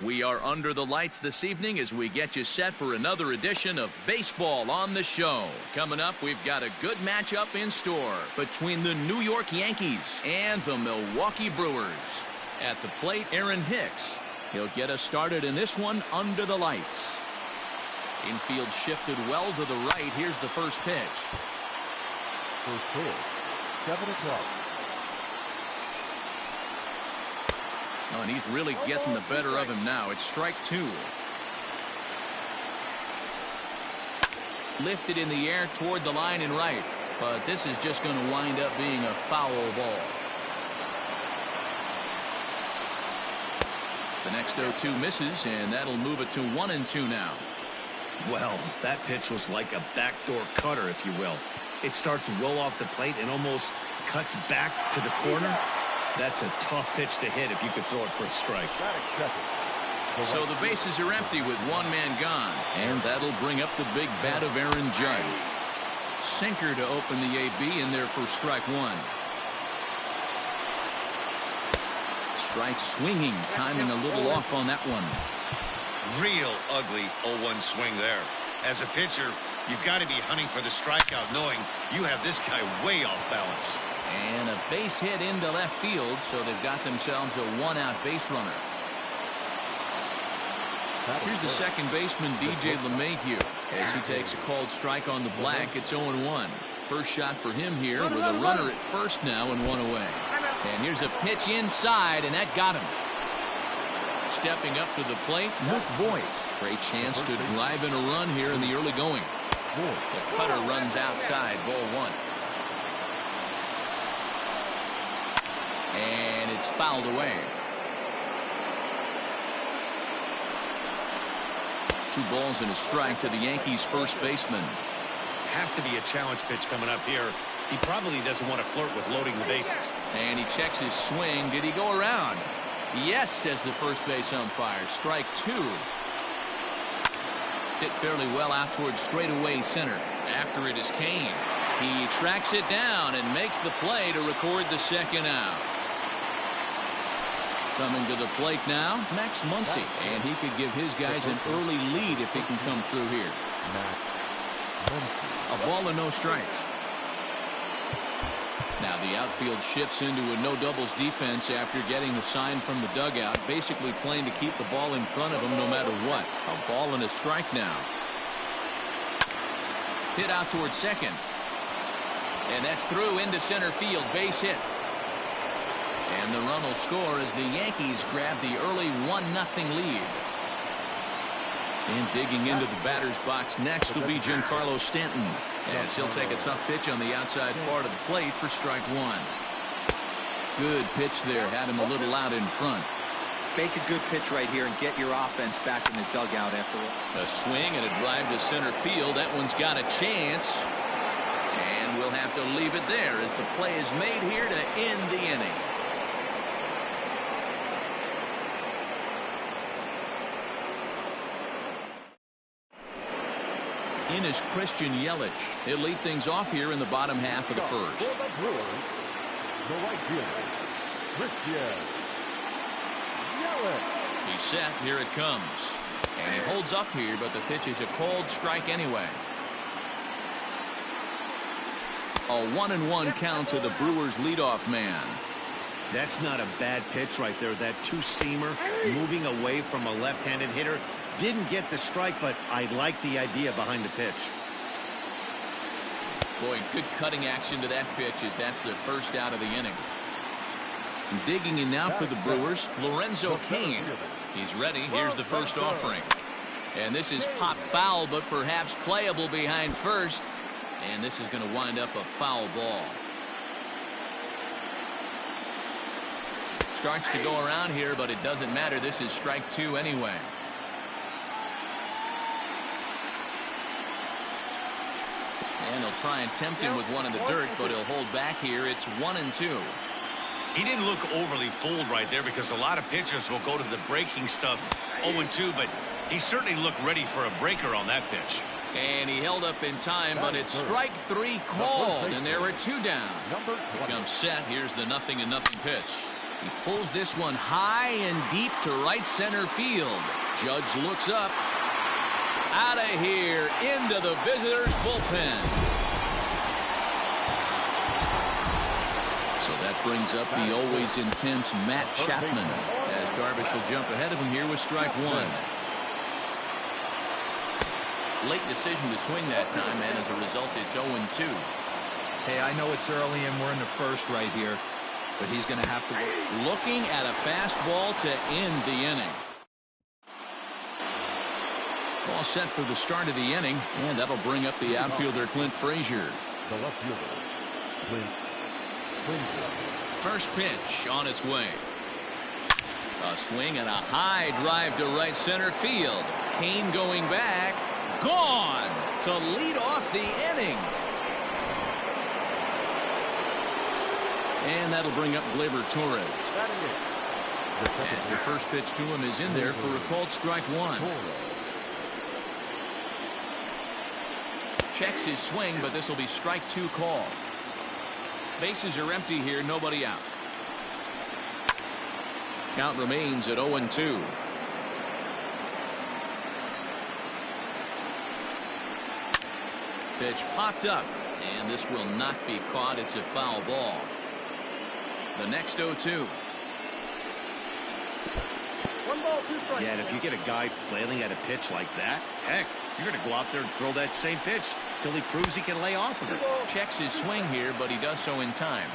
We are under the lights this evening as we get you set for another edition of Baseball on the Show. Coming up, we've got a good matchup in store between the New York Yankees and the Milwaukee Brewers. At the plate, Aaron Hicks. He'll get us started in this one under the lights. Infield shifted well to the right. Here's the first pitch. First pitch, 7 o'clock. Oh, and he's really getting the better of him now. It's strike 2. Lifted in the air toward the line and right. But this is just going to wind up being a foul ball. The next 0-2 misses, and that'll move it to 1-2 now. Well, that pitch was like a backdoor cutter, if you will. It starts well off the plate and almost cuts back to the corner. That's a tough pitch to hit if you could throw it for a strike. So the bases are empty with one man gone, and that'll bring up the big bat of Aaron Judge. Sinker to open the AB in there for strike 1. Strike swinging, timing a little off on that one. Real ugly 0-1 swing there. As a pitcher, you've got to be hunting for the strikeout, knowing you have this guy way off balance. And a base hit into left field, so they've got themselves a one-out base runner. Here's the second baseman, DJ LeMahieu, as he takes a called strike on the black. It's 0-1. First shot for him here with a runner at first now and one away. And here's a pitch inside, and that got him. Stepping up to the plate, Luke Voigt. Great chance to drive in a run here in the early going. The cutter runs outside, ball 1. And it's fouled away. 2 balls and a strike to the Yankees' first baseman. Has to be a challenge pitch coming up here. He probably doesn't want to flirt with loading the bases. And he checks his swing. Did he go around? Yes, says the first base umpire. Strike 2. Hit fairly well out towards straightaway center. After it is Kane. He tracks it down and makes the play to record the second out. Coming to the plate now, Max Muncy, and he could give his guys an early lead if he can come through here. A ball and no strikes. Now the outfield shifts into a no doubles defense after getting the sign from the dugout, basically playing to keep the ball in front of them no matter what. A ball and a strike now. Hit out towards second. And that's through into center field, base hit. And the run will score as the Yankees grab the early 1-0 lead. And digging into the batter's box next will be Giancarlo Stanton, as he'll take a tough pitch on the outside part of the plate for strike 1. Good pitch there, had him a little out in front. Make a good pitch right here and get your offense back in the dugout after all. A swing and a drive to center field. That one's got a chance. And we'll have to leave it there as the play is made here to end the inning. In is Christian Yelich. He'll lead things off here in the bottom half of the first. For the Brewers, the right fielder, Christian Yelich. He's set. Here it comes. And he holds up here, but the pitch is a called strike anyway. A 1-1 count to the Brewers leadoff man. That's not a bad pitch right there. That two-seamer moving away from a left-handed hitter. Didn't get the strike, but I like the idea behind the pitch. Boy, good cutting action to that pitch as that's their first out of the inning. Digging in now for the Brewers, Lorenzo Cain. He's ready. Here's the first offering. And this is pop foul, but perhaps playable behind first. And this is going to wind up a foul ball. Starts to go around here, but it doesn't matter. This is strike 2 anyway. And he'll try and tempt him with one in the dirt, but he'll hold back here. It's 1-2. He didn't look overly fooled right there because a lot of pitchers will go to the breaking stuff 0-2, but he certainly looked ready for a breaker on that pitch. And he held up in time, but it's strike 3 called, and there are 2 down. He comes set. Here's the 0-0 pitch. He pulls this one high and deep to right center field. Judge looks up. Out of here into the visitors' bullpen. So that brings up the always intense Matt Chapman, as Darvish will jump ahead of him here with strike one. Late decision to swing that time, and as a result, it's 0-2. Hey, I know it's early and we're in the first right here, but he's going to have to work. Looking at a fastball to end the inning. All set for the start of the inning, and that'll bring up the outfielder Clint Frazier. The left fielder, Clint Frazier. First pitch on its way. A swing and a high drive to right center field. Kane going back. Gone to lead off the inning. And that'll bring up Gleyber Torres. As the first pitch to him is in there for a called strike one. Checks his swing, but this will be strike two call. Bases are empty here, nobody out. Count remains at 0-2. Pitch popped up, and this will not be caught. It's a foul ball. The next 0-2. Yeah, and if you get a guy flailing at a pitch like that, heck, you're going to go out there and throw that same pitch till he proves he can lay off of it. Checks his swing here, but he does so in time.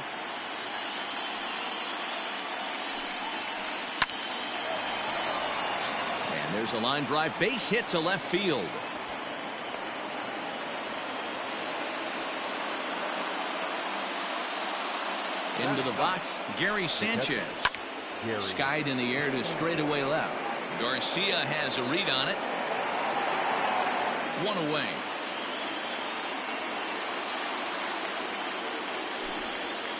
And there's a line drive, base hit to left field. Into the box, Gary Sanchez. Skied in the air to straightaway left. Garcia has a read on it. One away.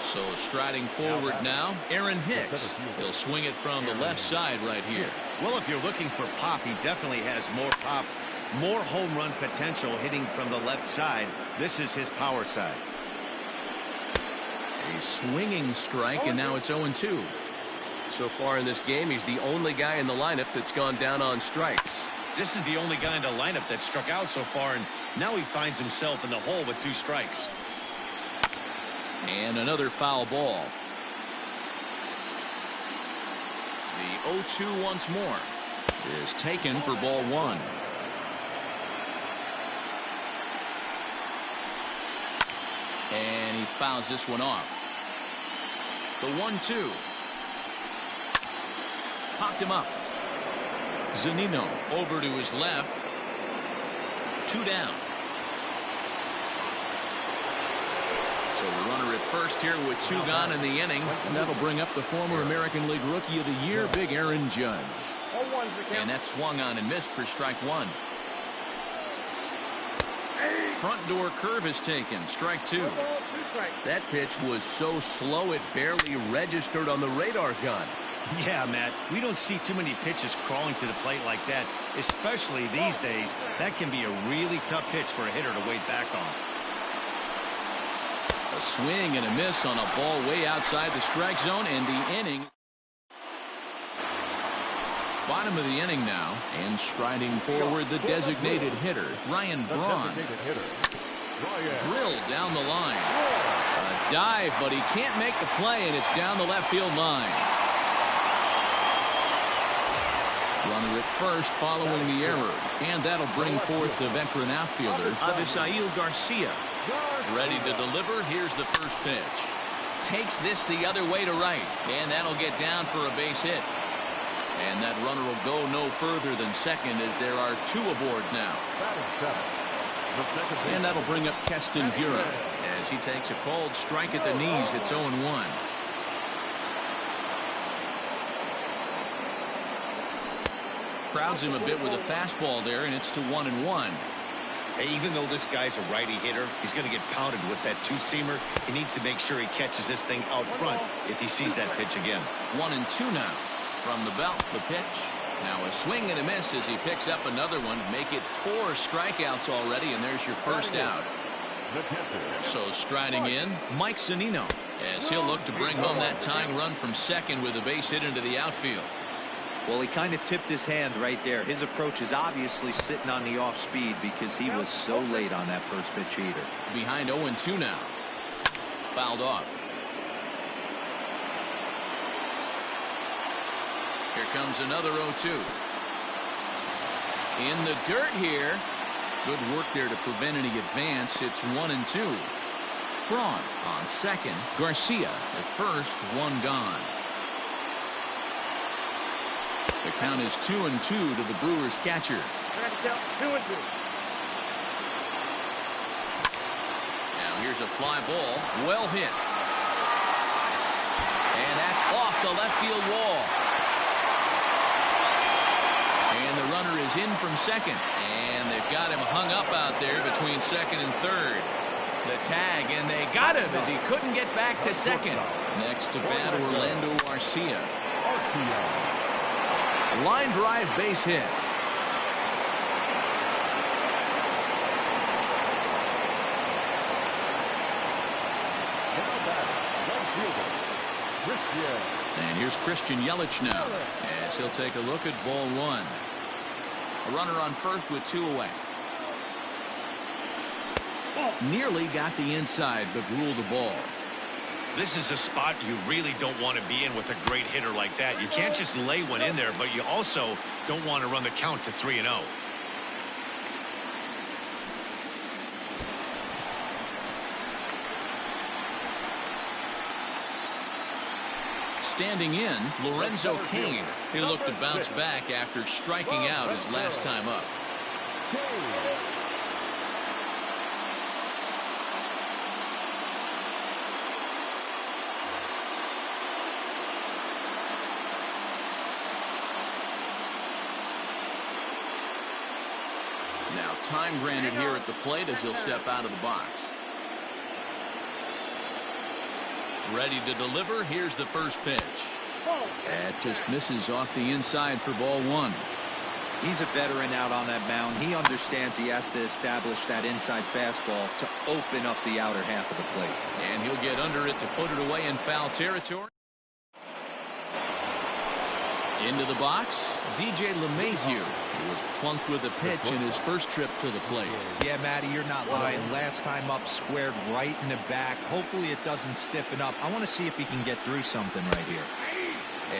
So striding forward now, Aaron Hicks. He'll swing it from the left side right here. Well, if you're looking for pop, he definitely has more pop, more home run potential hitting from the left side. This is his power side. A swinging strike, and now it's 0-2. So far in this game, he's the only guy in the lineup that's gone down on strikes. This is the only guy in the lineup that struck out so far, and now he finds himself in the hole with 2 strikes. And another foul ball. The 0-2 once more is taken for ball one. And he fouls this one off. The 1-2. Popped him up. Zunino over to his left. 2 down. So the runner at first here with 2 gone in the inning. And that'll bring up the former American League Rookie of the Year, Big Aaron Judge. And that swung on and missed for strike one. Front door curve is taken. Strike 2. That pitch was so slow it barely registered on the radar gun. Yeah, Matt, we don't see too many pitches crawling to the plate like that, especially these days. That can be a really tough pitch for a hitter to wait back on. A swing and a miss on a ball way outside the strike zone, and the inning. Bottom of the inning now, and striding forward the designated hitter, Ryan Braun. Drilled down the line. A dive, but he can't make the play, and it's down the left field line. Runner at first following the error, and that'll bring forth the veteran outfielder, Avisail Garcia. Ready to deliver. Here's the first pitch. Takes this the other way to right, and that'll get down for a base hit. And that runner will go no further than second, as there are 2 aboard now. And that'll bring up Keston Hiura as he takes a called strike at the knees. It's 0-1. Crowds him a bit with a fastball there, and it's to 1-1. Hey, even though this guy's a righty hitter, he's going to get pounded with that 2-seamer. He needs to make sure he catches this thing out front if he sees that pitch again. 1-2 now. From the belt, the pitch. Now a swing and a miss as he picks up another one. Make it 4 strikeouts already, and there's your first out. The catcher. So striding in, Mike Zunino, as he'll look to bring home that tying run from second with a base hit into the outfield. Well, he kind of tipped his hand right there. His approach is obviously sitting on the off speed because he was so late on that first pitch either. Behind 0-2 now. Fouled off. Here comes another 0-2. In the dirt here. Good work there to prevent any advance. It's 1-2. Braun on second. Garcia at first. One gone. The count is 2-2 to the Brewers catcher. 2-2. Now here's a fly ball. Well hit. And that's off the left field wall. And the runner is in from second. And they've got him hung up out there between second and third. The tag, and they got him as he couldn't get back to second. Next to bat, Orlando Garcia. Line drive base hit. And here's Christian Yelich now, as he'll take a look at ball one. A runner on first with two away. Nearly got the inside, but ruled the ball. This is a spot you really don't want to be in with a great hitter like that. You can't just lay one in there, but you also don't want to run the count to 3-0. Standing in, Lorenzo Cain. He'll look to bounce back after striking out his last time up. Now time granted here at the plate as he'll step out of the box. Ready to deliver. Here's the first pitch. That just misses off the inside for ball one. He's a veteran out on that mound. He understands he has to establish that inside fastball to open up the outer half of the plate. And he'll get under it to put it away in foul territory. Into the box, DJ LeMahieu, who was plunked with a pitch in his first trip to the plate. Yeah, Matty, you're not lying. Last time up, squared right in the back. Hopefully it doesn't stiffen up. I want to see if he can get through something right here.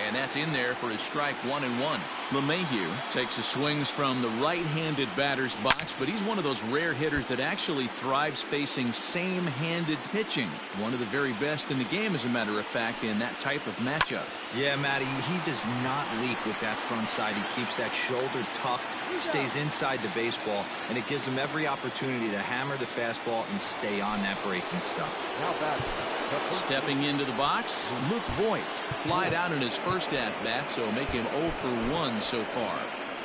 And that's in there for his strike 1-1. LeMahieu takes the swings from the right-handed batter's box, but he's one of those rare hitters that actually thrives facing same-handed pitching. One of the very best in the game, as a matter of fact, in that type of matchup. Yeah, Matty, he does not leak with that front side. He keeps that shoulder tucked, stays inside the baseball, and it gives him every opportunity to hammer the fastball and stay on that breaking stuff. Stepping into the box, Luke Voigt flied out in his first at-bat, so make him 0 for 1 so far.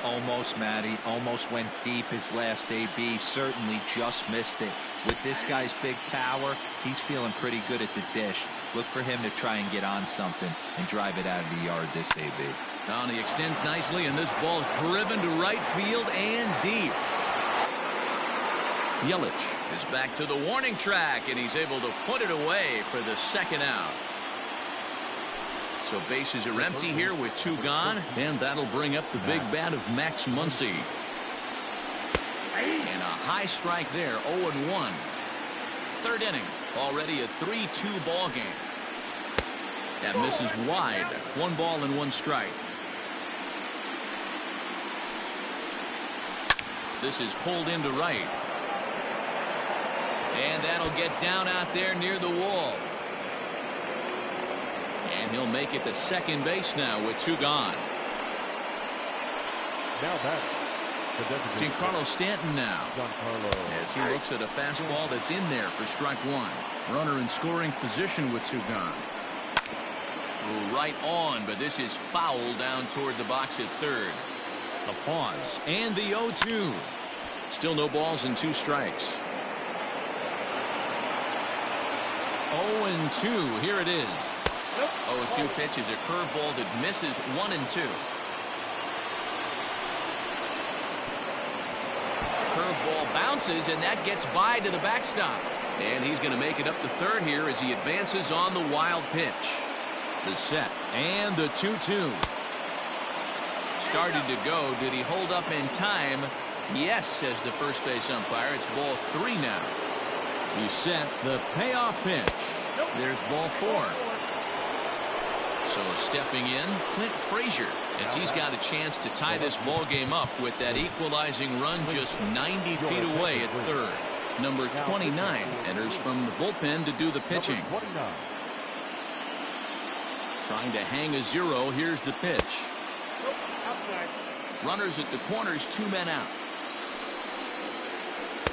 Almost, Matty. Almost went deep his last AB. Certainly just missed it. With this guy's big power, he's feeling pretty good at the dish. Look for him to try and get on something and drive it out of the yard this AB. Now he extends nicely, and this ball is driven to right field and deep. Yelich is back to the warning track, and he's able to put it away for the second out. So bases are empty here with two gone, and that'll bring up the big bat of Max Muncy. And a high strike there, 0-1. Third inning, already a 3-2 ball game. That misses wide. 1 ball and 1 strike. This is pulled into right. And that'll get down out there near the wall. And he'll make it to second base now with 2 gone. Now back. Giancarlo Stanton now. As he looks at a fastball that's in there for strike 1. Runner in scoring position with 2 gone. Right on, but this is foul down toward the box at third. A pause. And the 0-2. Still no balls and 2 strikes. 0-2. Here it is. 0-2 pitch is a curveball that misses 1-2. curveball bounces, and that gets by to the backstop. And he's going to make it up to third here as he advances on the wild pitch. The set and the 2-2. Started to go. Did he hold up in time? Yes, says the first base umpire. It's ball 3 now. He set the payoff pitch. There's ball 4. So stepping in, Clint Frazier, as he's got a chance to tie this ball game up with that equalizing run just 90 feet away at third. Number 29 enters from the bullpen to do the pitching. Trying to hang a 0. Here's the pitch. Runners at the corners, 2 men out.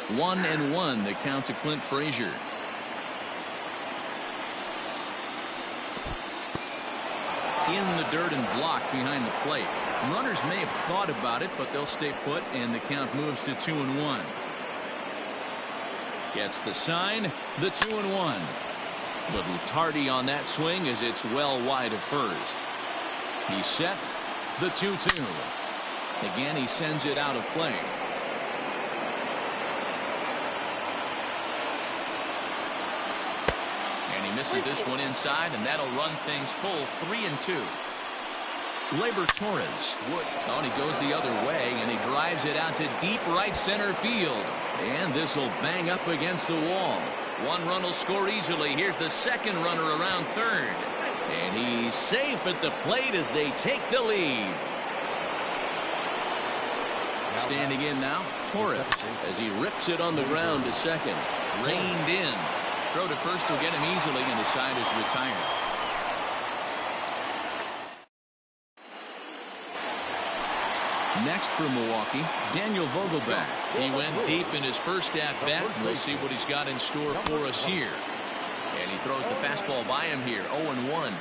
1-1 the count to Clint Frazier. In the dirt and blocked behind the plate. Runners may have thought about it, but they'll stay put, and the count moves to 2-1. Gets the sign, the 2-1. Little tardy on that swing as it's well wide of first. He's set, the 2-2. Again, he sends it out of play. And he misses this one inside, and that'll run things full 3-2. Gleyber Torres. Oh, and he goes the other way, and he drives it out to deep right center field. And this will bang up against the wall. One run will score easily. Here's the second runner around third. And he's safe at the plate as they take the lead. Standing in now, Torres, as he rips it on the ground to second. Reined in. Throw to first will get him easily, and the side is retired. Next for Milwaukee, Daniel Vogelbach. He went deep in his first at-bat. We'll see what he's got in store for us here. And he throws the fastball by him here, 0-1.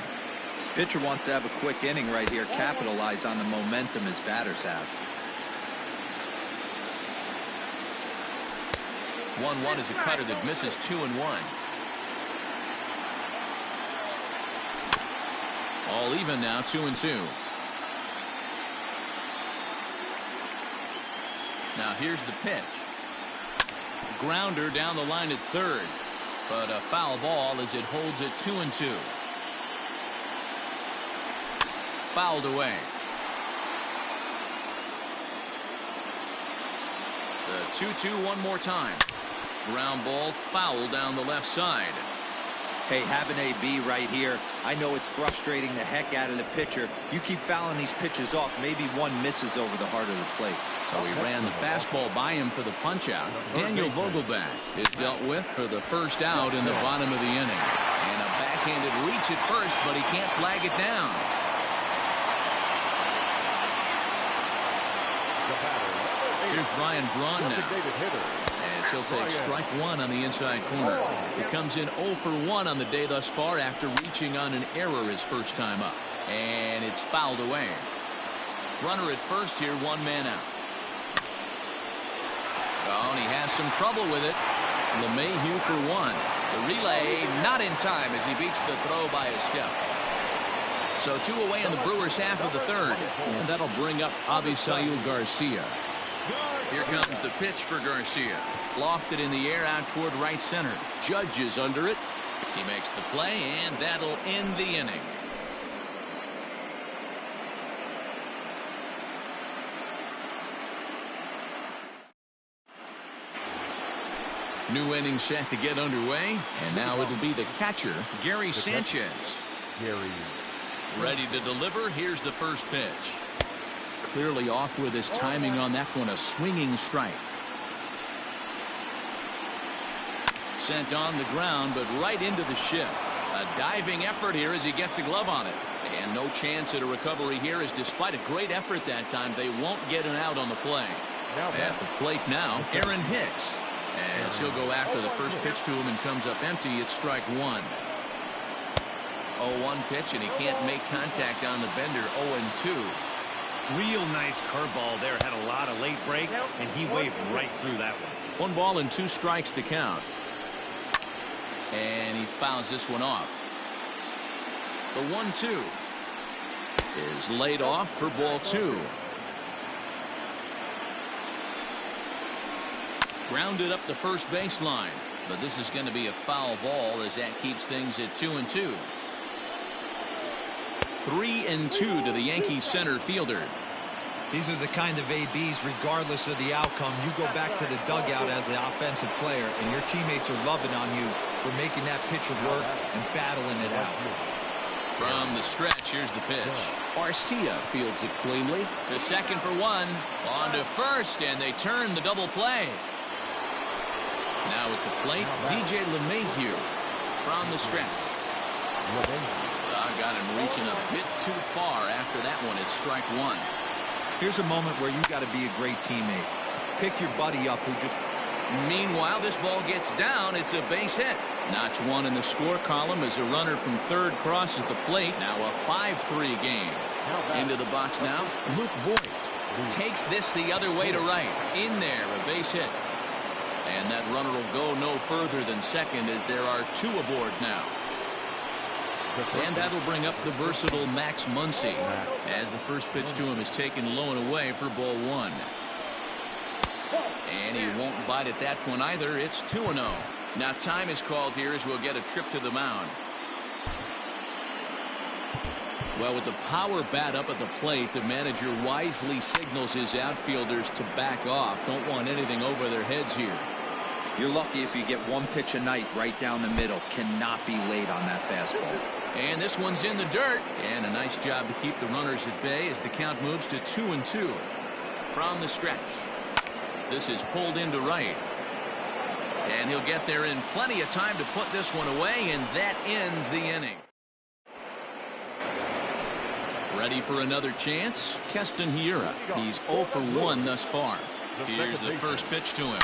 Pitcher wants to have a quick inning right here, capitalize on the momentum his batters have. 1-1 is a cutter that misses 2-1. All even now, 2-2. Now here's the pitch. Grounder down the line at third, but a foul ball as it holds it 2-2. Fouled away. The 2-2 one more time. Ground ball foul down the left side. Hey, have an AB right here. I know it's frustrating the heck out of the pitcher. You keep fouling these pitches off, maybe one misses over the heart of the plate. So he ran the fastball by him for the punch-out. Daniel Vogelbach is dealt with for the first out in the bottom of the inning. And a backhanded reach at first, but he can't flag it down. Here's Ryan Braun now. As he'll take strike 1 on the inside corner. It comes in 0 for 1 on the day thus far after reaching on an error his first time up. And it's fouled away. Runner at first here, 1 man out. Oh, and he has some trouble with it. LeMahieu for 1. The relay not in time as he beats the throw by a step. So 2 away in the Brewers half of the third. And that'll bring up Avisail Garcia. Here comes the pitch for Garcia. Lofted in the air out toward right center. Judge is under it. He makes the play, and that'll end the inning. New inning set to get underway, and now it'll be the catcher, Gary Sanchez. Ready to deliver. Here's the first pitch. Clearly off with his timing on that one. A swinging strike. Sent on the ground, but right into the shift. A diving effort here as he gets a glove on it. And no chance at a recovery here, as despite a great effort that time, they won't get an out on the play. At the plate now, Aaron Hicks. As he'll go after the first pitch to him and comes up empty. It's strike 1. 0-1 pitch, and he can't make contact on the bender. 0-2. Real nice curveball there. Had a lot of late break, and he waved right through that one. 1 ball and 2 strikes the count. And he fouls this one off. The 1-2 is laid off for ball 2. Grounded up the first baseline, but this is going to be a foul ball as that keeps things at 2-2. 3-2 to the Yankees center fielder. These are the kind of ABs, regardless of the outcome, you go back to the dugout as an offensive player, and your teammates are loving on you for making that pitcher work and battling it out. From the stretch, here's the pitch. Arcia fields it cleanly. To second for one. On to first, and they turn the double play. Now at the plate, DJ LeMahieu from the stretch. Got him reaching a bit too far after that one. It's strike one. Here's a moment where you got to be a great teammate. Pick your buddy up who just... Meanwhile, this ball gets down. It's a base hit. Notch one in the score column as a runner from third crosses the plate. Now a 5-3 game. Into the box now, Luke Voigt takes this the other way to right. In there, a base hit. And that runner will go no further than second as there are two aboard now. And that'll bring up the versatile Max Muncy as the first pitch to him is taken low and away for ball one. And he won't bite at that one either. It's 2-0. Now time is called here as we'll get a trip to the mound. Well, with the power bat up at the plate, the manager wisely signals his outfielders to back off. Don't want anything over their heads here. You're lucky if you get one pitch a night right down the middle. Cannot be late on that fastball. And this one's in the dirt. And a nice job to keep the runners at bay as the count moves to 2-2. From the stretch. This is pulled into right. And he'll get there in plenty of time to put this one away, and that ends the inning. Ready for another chance? Keston Hiura. He's 0 for 1 thus far. Here's the first pitch to him.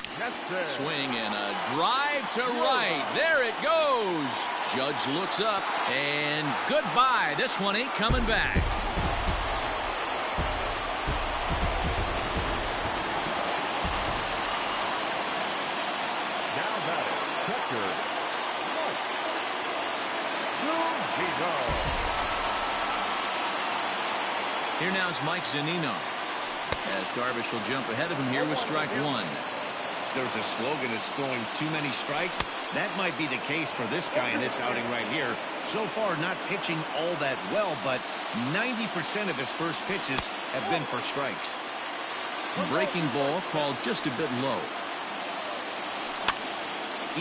Swing and a drive to right. There it goes. Judge looks up and goodbye. This one ain't coming back. Now batting, catcher, Here now is Mike Zunino. As Darvish will jump ahead of him here with strike one. There's a slogan that's throwing too many strikes. That might be the case for this guy in this outing right here. So far, not pitching all that well, but 90% of his first pitches have been for strikes. Breaking ball called just a bit low.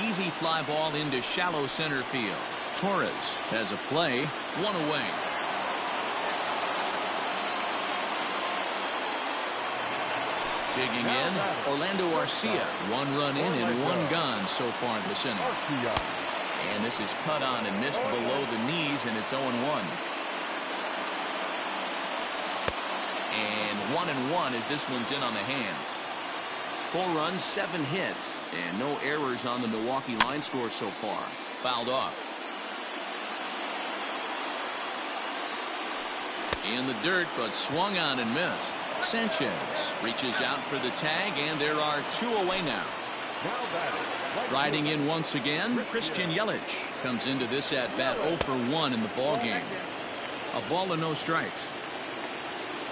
Easy fly ball into shallow center field. Torres has a play, one away. Digging in, Orlando Arcia. 1 run in and 1 gone so far this inning. And this is cut on and missed below the knees, and it's 0-1. And 1-1 as this one's in on the hands. 4 runs, 7 hits, and no errors on the Milwaukee line score so far. Fouled off. In the dirt, but swung on and missed. Sanchez reaches out for the tag, and there are 2 away now. Riding in once again, Christian Yelich comes into this at bat 0 for 1 in the ball game. A ball and no strikes.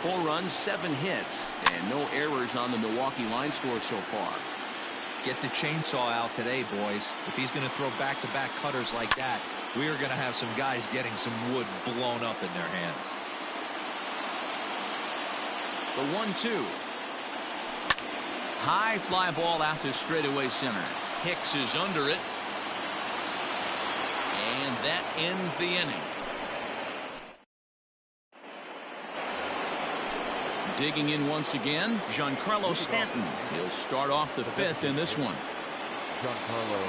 4 runs, 7 hits, and no errors on the Milwaukee line score so far. Get the chainsaw out today, boys. If he's going to throw back-to-back cutters like that, we are going to have some guys getting some wood blown up in their hands. The 1-2. High fly ball out to straightaway center. Hicks is under it. And that ends the inning. Digging in once again, Giancarlo Stanton. He'll start off the 5th in this one. Giancarlo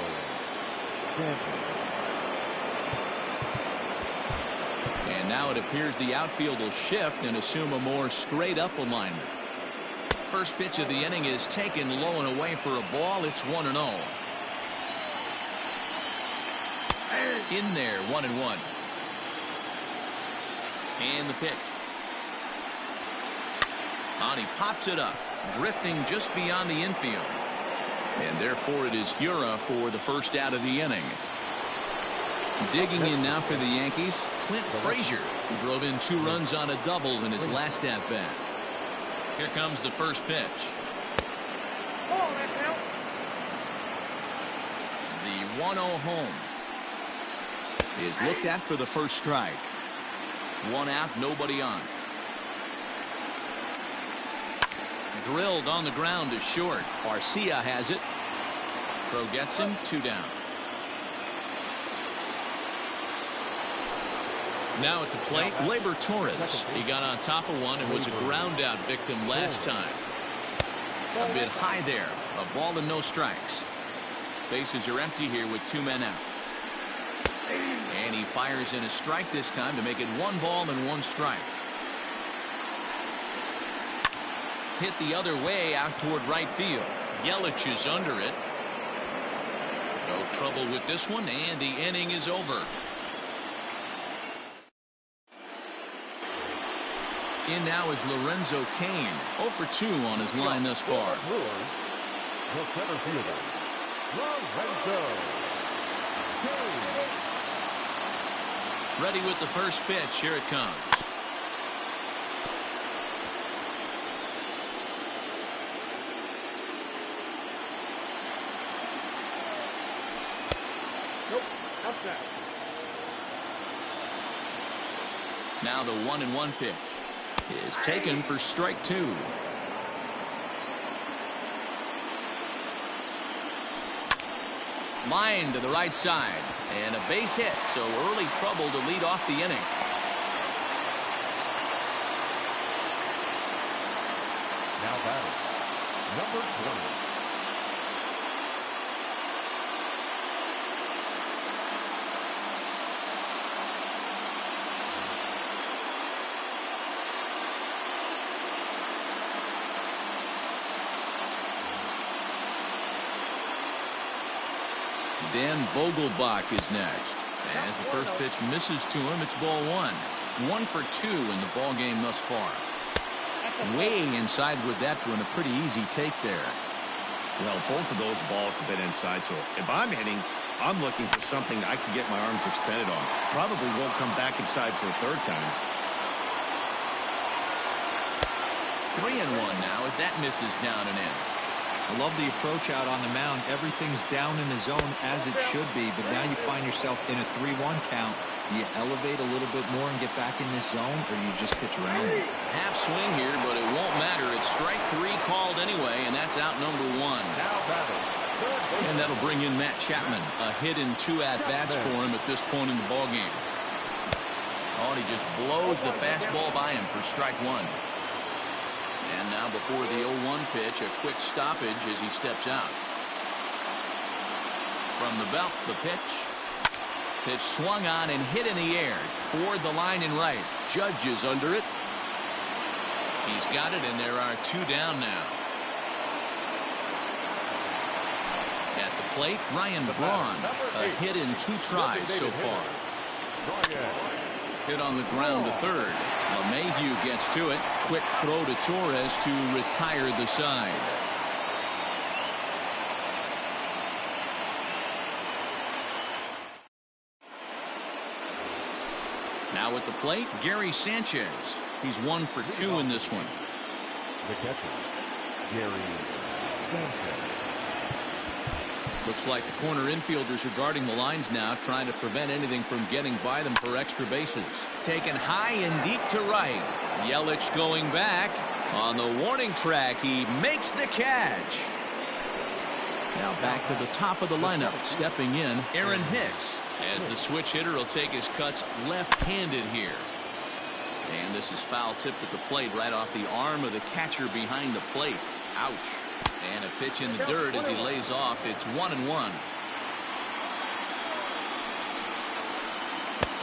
Stanton. And now it appears the outfield will shift and assume a more straight-up alignment. First pitch of the inning is taken low and away for a ball. It's 1-0. In there, 1-1. And the pitch. And he pops it up, drifting just beyond the infield. And therefore it is Hiura for the first out of the inning. Digging in now for the Yankees, Clint Frazier, who drove in 2 runs on a double in his last at-bat. Here comes the first pitch. The 1-0 home is looked at for the first strike. 1 out, nobody on. Drilled on the ground is short. Garcia has it. Throw gets him. 2 down. Now at the plate, Labor Torres. He got on top of one and was a ground out victim last time. A bit high there. A ball and no strikes. Bases are empty here with 2 men out. And he fires in a strike this time to make it 1 ball and 1 strike. Hit the other way out toward right field. Yelich is under it. No trouble with this one, and the inning is over. In now is Lorenzo Cain. 0 for 2 on his line thus far. The center fielder, Lorenzo Cain. Ready with the first pitch. Here it comes. Nope, outside. Now the 1-1 pitch is taken for strike 2. Line to the right side and a base hit, so early trouble to lead off the inning. Now batting, number 20. Dan Vogelbach is next. As the first pitch misses to him, it's ball 1. 1 for 2 in the ball game thus far. Way inside with that one. A pretty easy take there. Well, both of those balls have been inside, so if I'm hitting, I'm looking for something I can get my arms extended on. Probably won't come back inside for a 3rd time. 3-1 now as that misses down and in. I love the approach out on the mound. Everything's down in the zone as it should be, but now you find yourself in a 3-1 count. Do you elevate a little bit more and get back in this zone, or do you just pitch around it? Half swing here, but it won't matter. It's strike 3 called anyway, and that's out number 1. Now batting, And that'll bring in Matt Chapman. A hit and 2 at-bats for him at this point in the ballgame. Oh, and he just blows the fastball by him for strike 1. And now before the 0-1 pitch, a quick stoppage as he steps out. From the belt, the pitch. Pitch swung on and hit in the air. Toward the line and right. Judge is under it. He's got it, and there are 2 down now. At the plate, Ryan Braun. A hit in 2 tries so far. Hit on the ground to third. LeMahieu gets to it. Quick throw to Torres to retire the side. Now at the plate, Gary Sanchez. He's 1 for 2 in this one. the catcher, Gary Sanchez. Looks like the corner infielders are guarding the lines now, trying to prevent anything from getting by them for extra bases. Taken high and deep to right. Yelich going back. On the warning track, he makes the catch. Now back to the top of the lineup, stepping in, Aaron Hicks. As the switch hitter will take his cuts left-handed here. And this is foul tip at the plate right off the arm of the catcher behind the plate. Ouch. And a pitch in the dirt as he lays off. It's 1-1.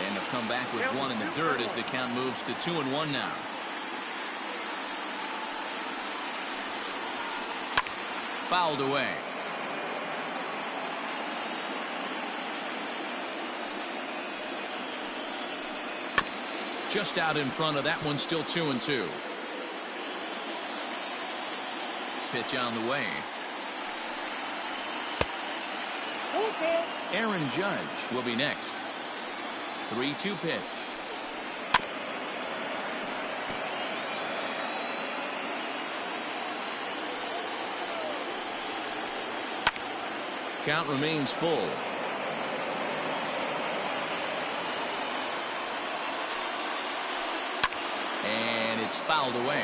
And they'll come back with 1 in the dirt as the count moves to 2-1 now. Fouled away. Just out in front of that one, still 2-2. Pitch on the way. Aaron Judge will be next. 3-2 pitch. count remains full. And it's fouled away.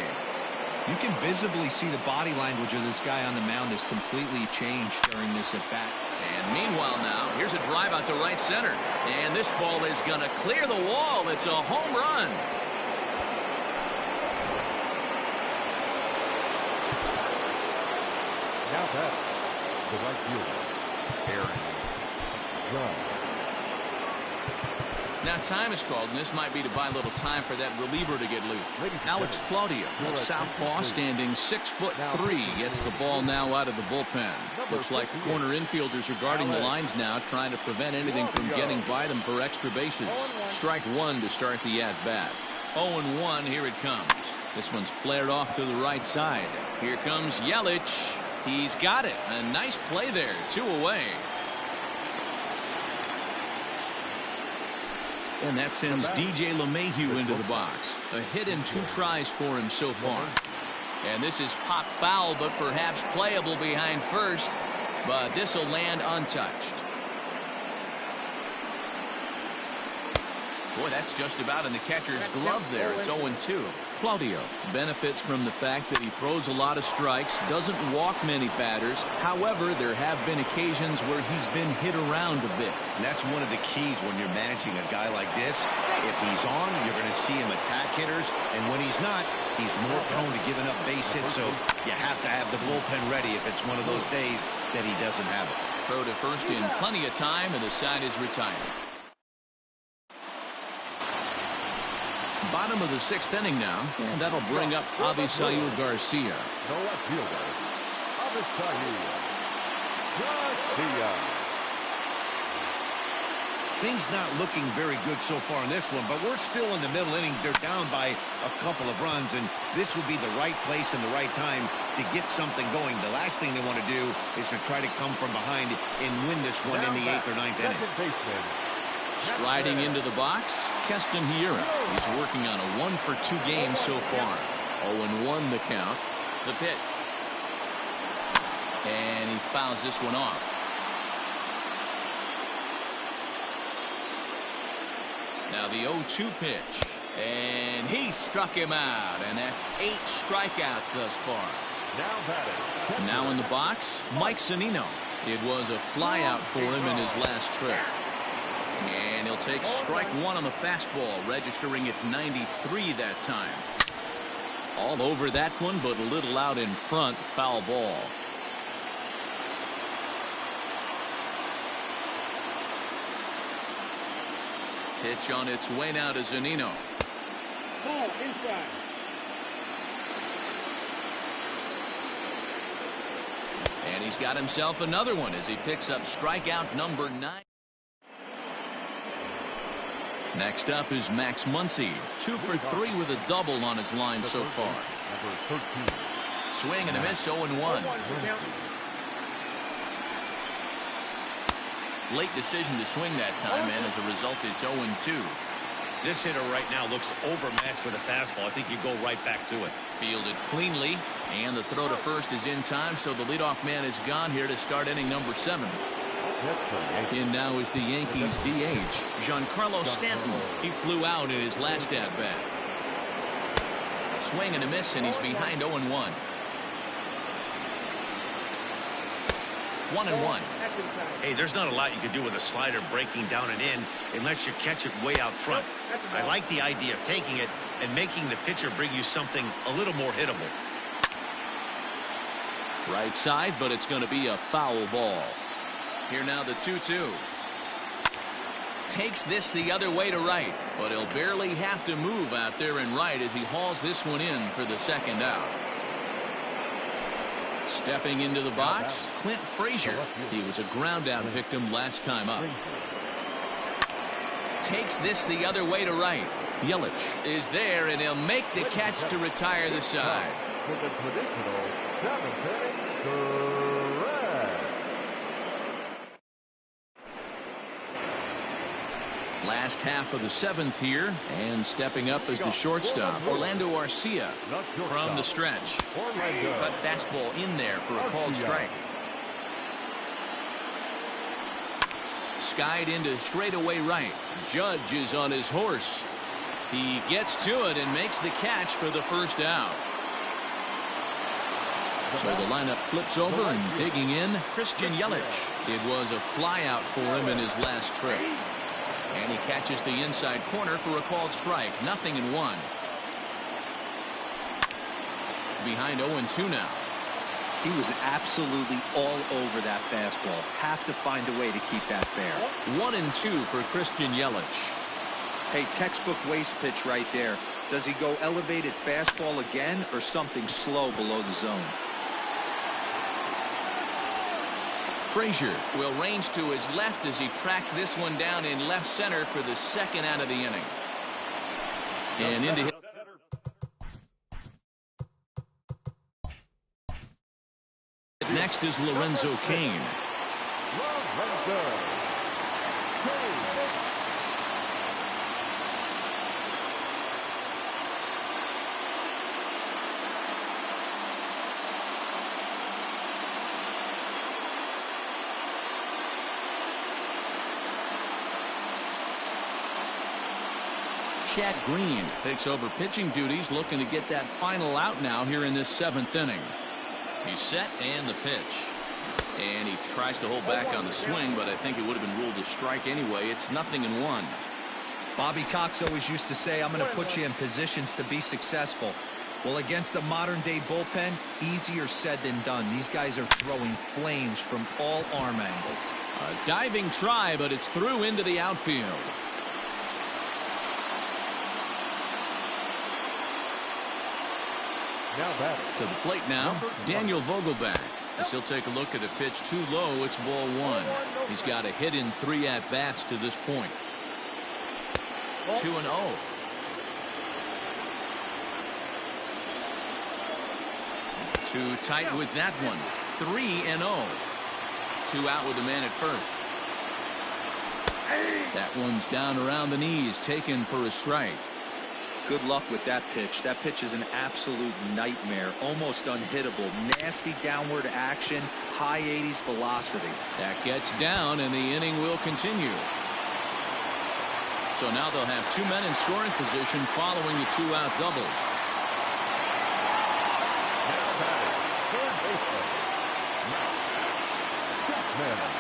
You can visibly see the body language of this guy on the mound has completely changed during this at-bat. And meanwhile now, here's a drive out to right center. And this ball is going to clear the wall. It's a home run. Now that the right fielder, Aaron John. Now time is called, and this might be to buy a little time for that reliever to get loose. Alex Claudio, a southpaw, standing 6'3", gets the ball now out of the bullpen. Looks like corner infielders are guarding the lines now, trying to prevent anything from getting by them for extra bases. Strike one to start the at-bat. 0-1, here it comes. This one's flared off to the right side. Here comes Yelich. He's got it. A nice play there. 2 away. And that sends DJ LeMahieu into the box. A hit and 2 tries for him so far. And this is pop foul, but perhaps playable behind first. But this will land untouched. Boy, that's just about in the catcher's glove there. It's 0-2. Claudio benefits from the fact that he throws a lot of strikes, doesn't walk many batters. However, there have been occasions where he's been hit around a bit. And that's one of the keys when you're managing a guy like this. If he's on, you're going to see him attack hitters. And when he's not, he's more prone to giving up base hits. So you have to have the bullpen ready if it's one of those days that he doesn't have it. Throw to first in plenty of time, and the side is retired. Bottom of the 6th inning now, and that'll bring up Avisail Garcia. The left fielder, Avisail Garcia. Things not looking very good so far in this one, but we're still in the middle innings. They're down by a couple of runs, and this would be the right place and the right time to get something going. The last thing they want to do is to try to come from behind and win this one in the 8th or 9th inning. Striding into the box, Keston Hiura. He's working on a 1-for-2 game so far. 0-1 the count. The pitch. And he fouls this one off. Now the 0-2 pitch. And he struck him out. And that's 8 strikeouts thus far. Now in the box, Mike Zunino. It was a flyout for him in his last trip. And he'll take strike one on the fastball, registering at 93 that time. All over that one, but a little out in front. Foul ball. Pitch on its way now to Zunino. Ball inside. And he's got himself another one as he picks up strikeout number 9. Next up is Max Muncy, 2 for 3 with a double on his line so far. Swing and a miss, 0-1. Late decision to swing that time, and as a result, it's 0-2. This hitter right now looks overmatched with a fastball. I think you go right back to it. Fielded cleanly, and the throw to first is in time, so the leadoff man is gone here to start inning number 7. In now is the Yankees DH, Giancarlo Stanton. He flew out in his last at-bat. Swing and a miss, and he's behind 0-1. 1-1. Hey, there's not a lot you can do with a slider breaking down and in unless you catch it way out front. I like the idea of taking it and making the pitcher bring you something a little more hittable. Right side, but it's going to be a foul ball. Here now the 2-2. Takes this the other way to right, but he'll barely have to move out there and right as he hauls this one in for the second out. Stepping into the box, Clint Frazier. He was a ground out victim last time up. Takes this the other way to right. Yelich is there, and he'll make the catch to retire the side. For the traditional 7th inning, Last half of the 7th here, and stepping up as the shortstop, Orlando Arcia from the stretch. Cut fastball in there for a called strike. skied into straightaway right. Judge is on his horse. He gets to it and makes the catch for the first out. So the lineup flips over and digging in, Christian Yelich. It was a flyout for him in his last trip. And he catches the inside corner for a called strike. 0-1. Behind 0-2 now. He was absolutely all over that fastball. Have to find a way to keep that fair. 1-2 for Christian Yelich. Hey, textbook waste pitch right there. Does he go elevated fastball again or something slow below the zone? Frazier will range to his left as he tracks this one down in left center for the second out of the inning. And into his next is Lorenzo Cain. Chad Green takes over pitching duties, looking to get that final out now here in this 7th inning. He's set and the pitch. And he tries to hold back on the swing, but I think it would have been ruled a strike anyway. It's 0-1. Bobby Cox always used to say, I'm going to put you in positions to be successful. Well, against a modern-day bullpen, easier said than done. These guys are throwing flames from all arm angles. A diving try, but it's through into the outfield. Now batter. To the plate now, Daniel Vogelback. As he'll take a look at a pitch too low, it's ball 1. He's got a hit in 3 at-bats to this point. 2-0. Too tight with that one. 3-0. 2 out with a man at first. That one's down around the knees, taken for a strike. Good luck with that pitch. That pitch is an absolute nightmare. Almost unhittable. Nasty downward action. High 80s velocity. That gets down, and the inning will continue. So now they'll have 2 men in scoring position following the 2-out double. Now batting. Third baseman. Chapman.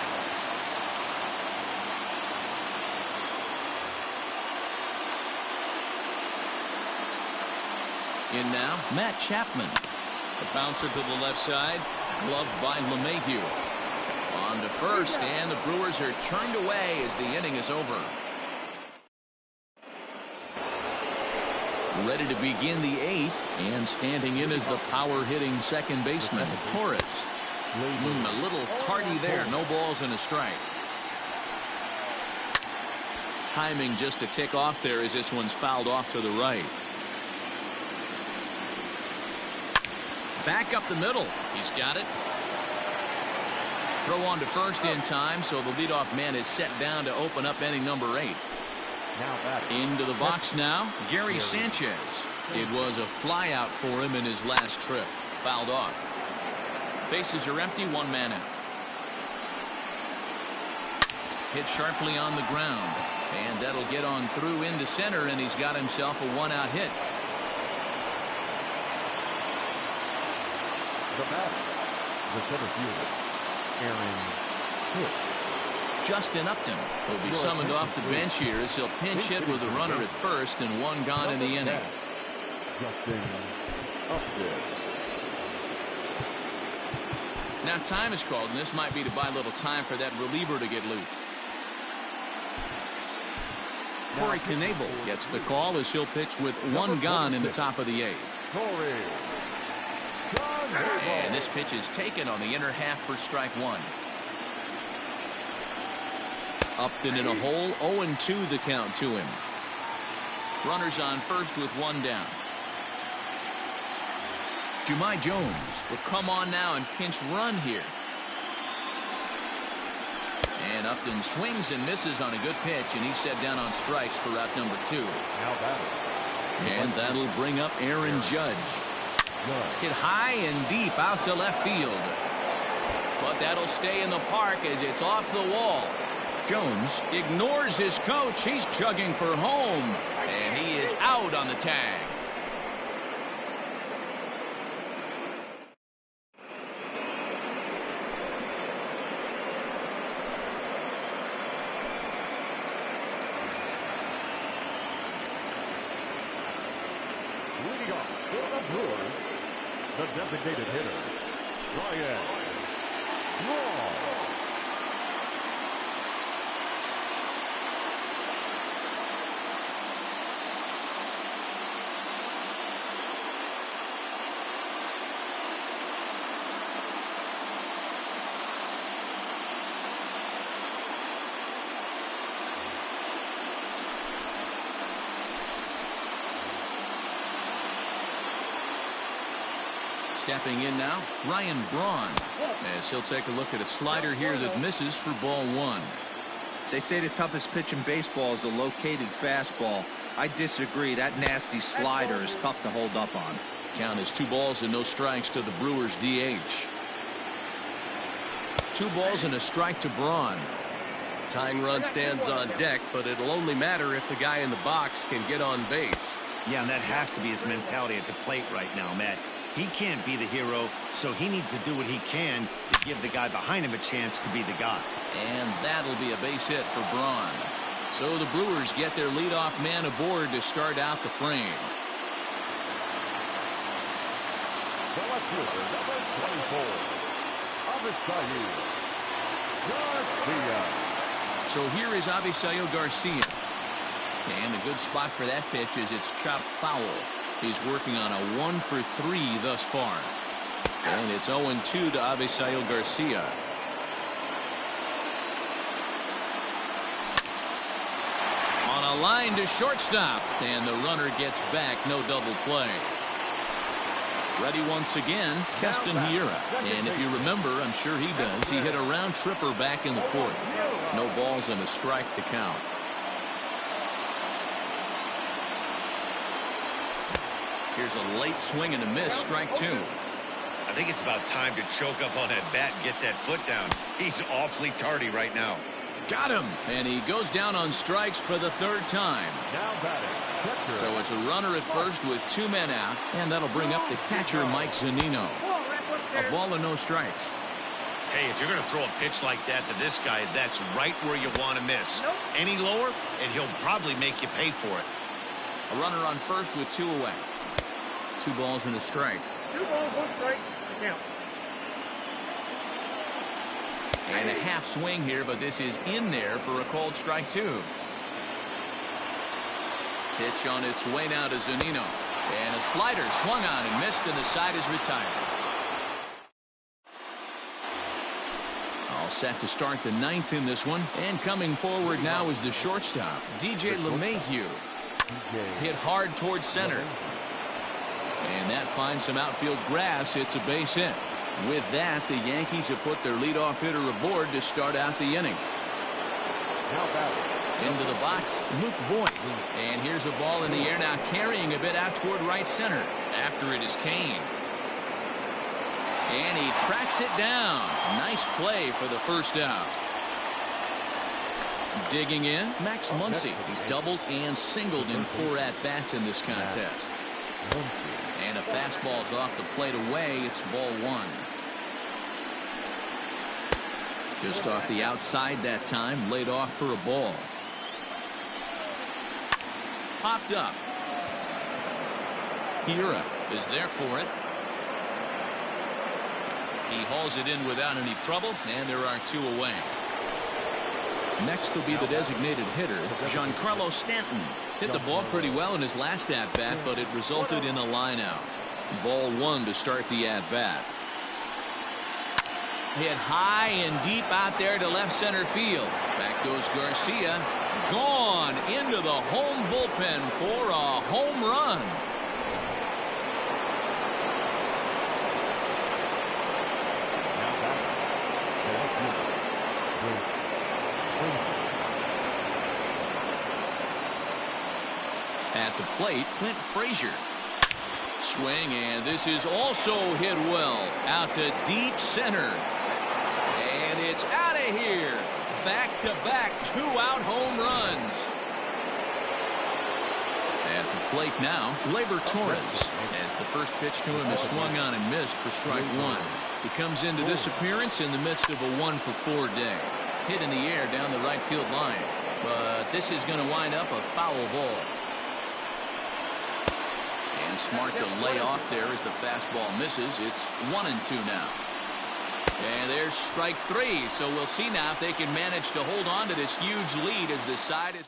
In now, Matt Chapman. The bouncer to the left side, gloved by LeMahieu. On to first, and the Brewers are turned away as the inning is over. Ready to begin the 8th, and standing in is the power-hitting second baseman, Torres. A little tardy there, no balls and a strike. Timing just to tick off there as this one's fouled off to the right. Back up the middle. He's got it. Throw on to first in time, so the leadoff man is set down to open up inning number 8. Into the box now, Gary Sanchez. It was a flyout for him in his last trip. Fouled off. Bases are empty, 1 man out. Hit sharply on the ground, and that'll get on through into center, and he's got himself a 1-out hit. The batter, the center fielder, Aaron Hicks. Justin Upton will be summoned off the bench here as he'll pinch hit with a runner at first and 1 gone in the inning. Justin Upton. Now time is called, and this might be to buy a little time for that reliever to get loose. Corey Knebel gets the call as he'll pitch with 1 gone in the top of the 8th. And this pitch is taken on the inner half for strike 1. Upton in a hole, 0-2 the count to him. Runners on first with 1 down. Jahmai Jones will come on now and pinch run here. And Upton swings and misses on a good pitch, and he's set down on strikes for out number 2. Now batting. And that'll bring up Aaron Judge. Hit high and deep out to left field. But that'll stay in the park as it's off the wall. Jones ignores his coach. He's chugging for home, and he is out on the tag. Leading off for the Brewers, the designated hitter, Ryan Braun. Stepping in now, Ryan Braun, as he'll take a look at a slider here that misses for ball one. They say the toughest pitch in baseball is a located fastball. I disagree. That nasty slider is tough to hold up on. Count is 2 balls and no strikes to the Brewers DH. 2 balls and a strike to Braun. Tying run stands on deck, but it'll only matter if the guy in the box can get on base. Yeah, and that has to be his mentality at the plate right now, Matt. He can't be the hero, so he needs to do what he can to give the guy behind him a chance to be the guy. And that'll be a base hit for Braun. So the Brewers get their leadoff man aboard to start out the frame. The left fielder, number 24, Avisail Garcia. So here is Avisail Garcia. And a good spot for that pitch is it's chopped foul. He's working on a 1 for 3 thus far. And it's 0-2 to Avisail Garcia. On a line to shortstop. And the runner gets back. No double play. Ready once again, Keston Hiura. And if you remember, I'm sure he does, he hit a round tripper back in the 4th. No balls and a strike to count. Here's a late swing and a miss, strike 2. I think it's about time to choke up on that bat and get that foot down. He's awfully tardy right now. Got him. And he goes down on strikes for the 3rd time. Now batting, catcher. So it's a runner at first with 2 men out, and that'll bring up the catcher, Mike Zunino. A ball and no strikes. Hey, if you're going to throw a pitch like that to this guy, that's right where you want to miss. Any lower, and he'll probably make you pay for it. A runner on first with 2 away. 2 balls and a strike. 2 balls, 1 strike. Count. And a half swing here, but this is in there for a called strike 2. Pitch on its way now to Zunino. And a slider swung on and missed, and the side is retired. All set to start the 9th in this one. And coming forward now is the shortstop, DJ LeMahieu. Hit hard towards center. And that finds some outfield grass. It's a base hit. With that, the Yankees have put their leadoff hitter aboard to start out the inning. Into the box, Luke Voigt. And here's a ball in the air now, carrying a bit out toward right center. After it is Kane. And he tracks it down. Nice play for the first out. Digging in, Max Muncy. He's doubled and singled in 4 at-bats in this contest. And a fastball's off the plate away. It's ball 1. Just off the outside that time, laid off for a ball. Popped up. Hiura is there for it. He hauls it in without any trouble, and there are 2 away. Next will be the designated hitter, Giancarlo Stanton. Hit the ball pretty well in his last at-bat, but it resulted in a line-out. Ball 1 to start the at-bat. Hit high and deep out there to left center field. Back goes Garcia. Gone into the home bullpen for a home run. At the plate, Clint Frazier. Swing, and this is also hit well. Out to deep center. And it's out of here. back-to-back two-out home runs. At the plate now, Gleyber Torres, as the first pitch to him is swung on and missed for strike one. He comes into this appearance in the midst of a 1-for-4 day. Hit in the air down the right field line, but this is going to wind up a foul ball. And smart to lay off there as the fastball misses. It's 1-2 now. And there's strike three, so we'll see now if they can manage to hold on to this huge lead as the side is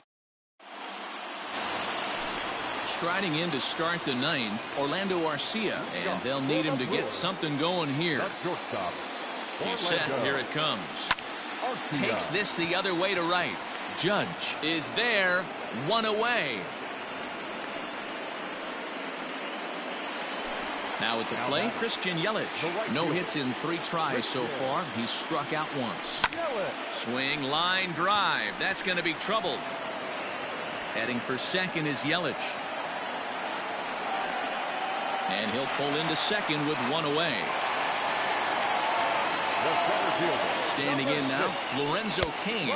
striding in to start the ninth, Orlando Arcia, and they'll need him to get something going here. He's set. Here it comes. Takes this the other way to right. Judge is there. One away. Now at the plate, Christian Yelich. No hits in 3 tries so far. He's struck out once. Swing, line, drive. That's going to be trouble. Heading for second is Yelich. And he'll pull into second with one away. Standing in now, Lorenzo Cain,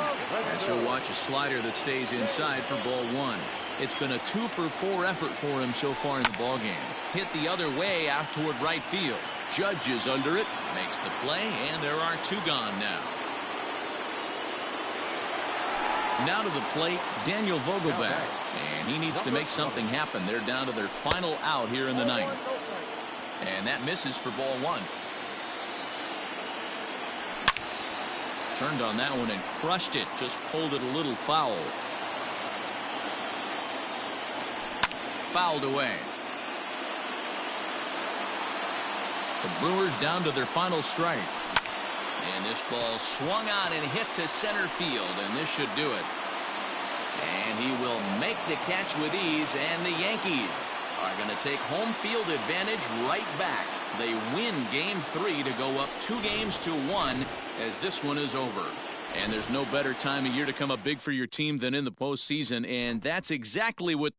as he'll watch a slider that stays inside for ball one. It's been a 2-for-4 effort for him so far in the ballgame. Hit the other way out toward right field. Judge is under it, makes the play, and there are 2 gone now. Now to the plate, Daniel Vogelbach, and he needs to make something happen. They're down to their final out here in the ninth. And that misses for ball one. Turned on that one and crushed it. Just pulled it a little foul. Fouled away. The Brewers down to their final strike. And this ball swung on and hit to center field, and this should do it. And he will make the catch with ease, and the Yankees are going to take home field advantage right back. They win game 3 to go up 2-1 as this one is over. And there's no better time of year to come up big for your team than in the postseason, and that's exactly what